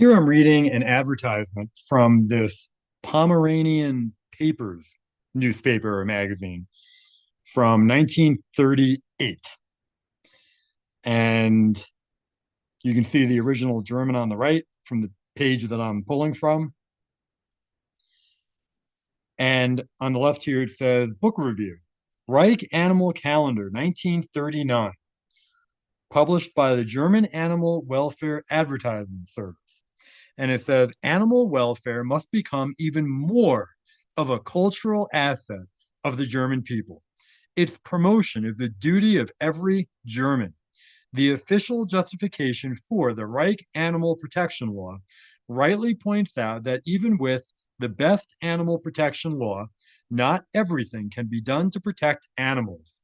Here I'm reading an advertisement from this Pomeranian Papers newspaper or magazine from 1938. And you can see the original German on the right from the page that I'm pulling from. And on the left here, it says book review, Reich Animal Calendar, 1939, published by the German Animal Welfare Advertising Service. And it says animal welfare must become even more of a cultural asset of the German people. Its promotion is the duty of every German. The official justification for the Reich Animal Protection Law rightly points out that even with the best animal protection law, not everything can be done to protect animals.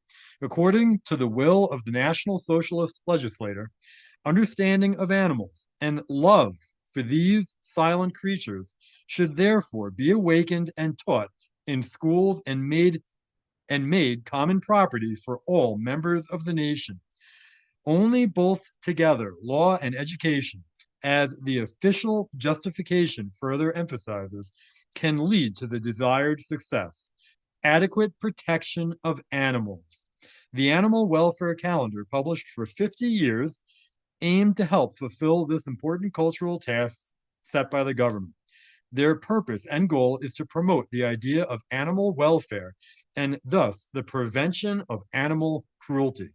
According to the will of the National Socialist legislator, understanding of animals and love for these silent creatures should therefore be awakened and taught in schools and made common property for all members of the nation. Only both together, law and education, as the official justification further emphasizes, can lead to the desired success. Adequate protection of animals. The Animal Welfare Calendar, published for 50 years, aimed to help fulfill this important cultural task set by the government. Their purpose and goal is to promote the idea of animal welfare and thus the prevention of animal cruelty.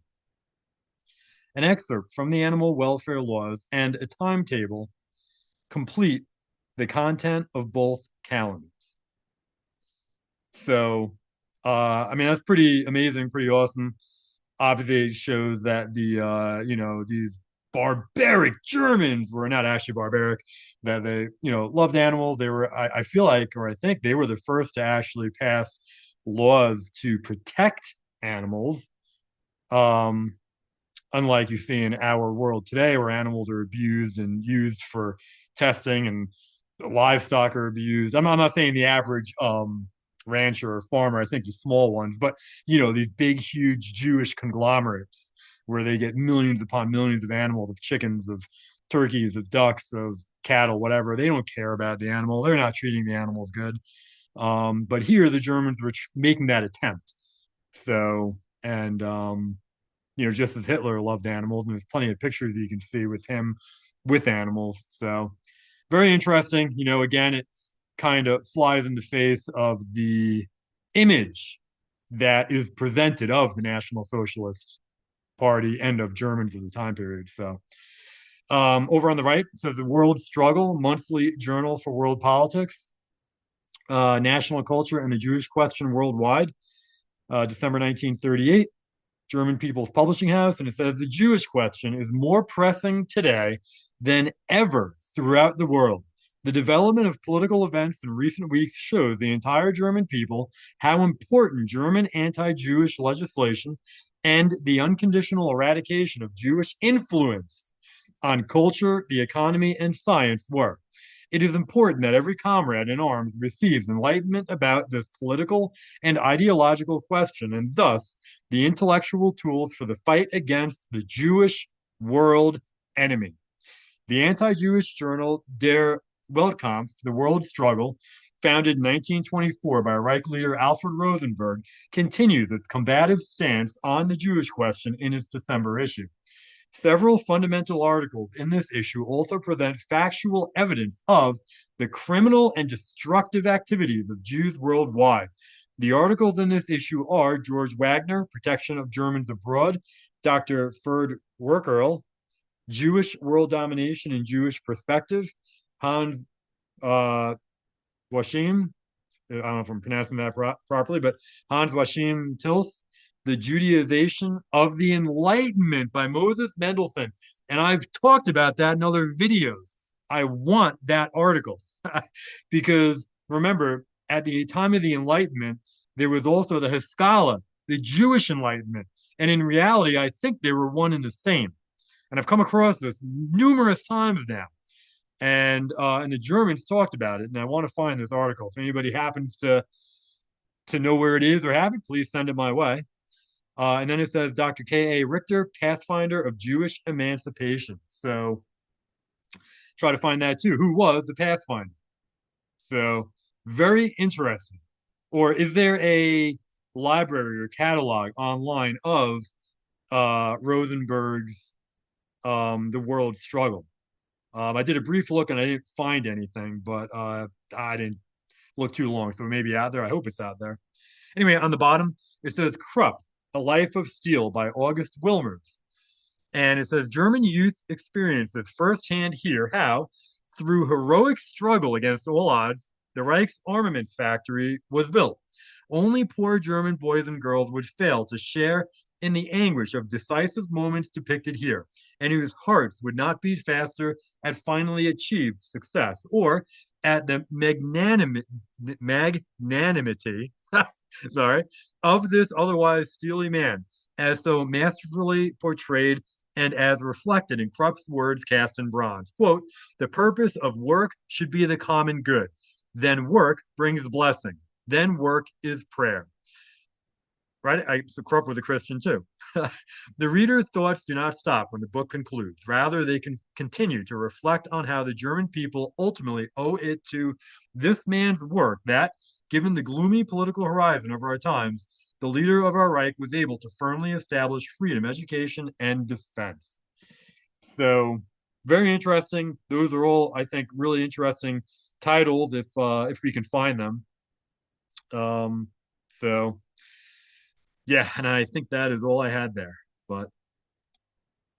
An excerpt from the animal welfare laws and a timetable complete the content of both calendars. So, I mean, that's pretty amazing, pretty awesome. Obviously, it shows that these barbaric Germans were not actually barbaric, that they, loved animals. They were, I feel like, or I think they were the first to actually pass laws to protect animals. Um, Unlike you see in our world today, where animals are abused and used for testing and livestock are abused. I'm not saying the average rancher or farmer, I think the small ones, but these big, huge Jewish conglomerates where they get millions upon millions of animals, of chickens, of turkeys, of ducks, of cattle, whatever. They don't care about the animal. They're not treating the animals good. But here, the Germans were making that attempt. So, and just as Hitler loved animals, and there's plenty of pictures you can see with him with animals. So very interesting. Again, it kind of flies in the face of the image that is presented of the National Socialist Party and of Germans of the time period. So over on the right, it says the World Struggle, monthly journal for world politics, national culture and the Jewish question worldwide, December 1938. German People's Publishing House, and it says the Jewish question is more pressing today than ever throughout the world. The development of political events in recent weeks shows the entire German people how important German anti Jewish legislation and the unconditional eradication of Jewish influence on culture, the economy, and science were. It is important that every comrade in arms receives enlightenment about this political and ideological question, and thus the intellectual tools for the fight against the Jewish world enemy. The anti Jewish journal Der Weltkampf, The World Struggle, founded in 1924 by Reich leader Alfred Rosenberg, continues its combative stance on the Jewish question in its December issue. Several fundamental articles in this issue also present factual evidence of the criminal and destructive activities of Jews worldwide. The articles in this issue are George Wagner, Protection of Germans Abroad, Dr. Ferd Werkerl, Jewish World Domination and Jewish Perspective, Hans uh, Washim, I don't know if I'm pronouncing that properly, but Hans Washim Tilth, The Judaization of the Enlightenment by Moses Mendelssohn. And I've talked about that in other videos. I want that article because remember, at the time of the Enlightenment, there was also the Haskalah, the Jewish Enlightenment. And in reality, I think they were one and the same. And I've come across this numerous times now. And the Germans talked about it, and I want to find this article. If anybody happens to know where it is or have it, please send it my way. And then it says Dr. K.A. Richter, Pathfinder of Jewish Emancipation. So try to find that too. Who was the Pathfinder? So very interesting. Or is there a library or catalog online of Rosenberg's The World Struggle? I did a brief look and I didn't find anything, but I didn't look too long, so maybe out there. I hope it's out there. Anyway, on the bottom, it says Krupp, A Life of Steel by August Wilmers. And it says German youth experiences firsthand here how, through heroic struggle against all odds, the Reich's armaments factory was built. Only poor German boys and girls would fail to share in the anguish of decisive moments depicted here, and whose hearts would not beat faster at finally achieved success, or at the magnanimity sorry, of this otherwise steely man, as so masterfully portrayed and as reflected in Krupp's words cast in bronze. Quote, the purpose of work should be the common good. Then work brings blessing. Then work is prayer. Right? So Krupp was a Christian too. The reader's thoughts do not stop when the book concludes. Rather, they can continue to reflect on how the German people ultimately owe it to this man's work that, given the gloomy political horizon of our times, the leader of our Reich was able to firmly establish freedom, education, and defense. So, very interesting. Those are all, I think, really interesting titles if we can find them. So, yeah, and I think that is all I had there. But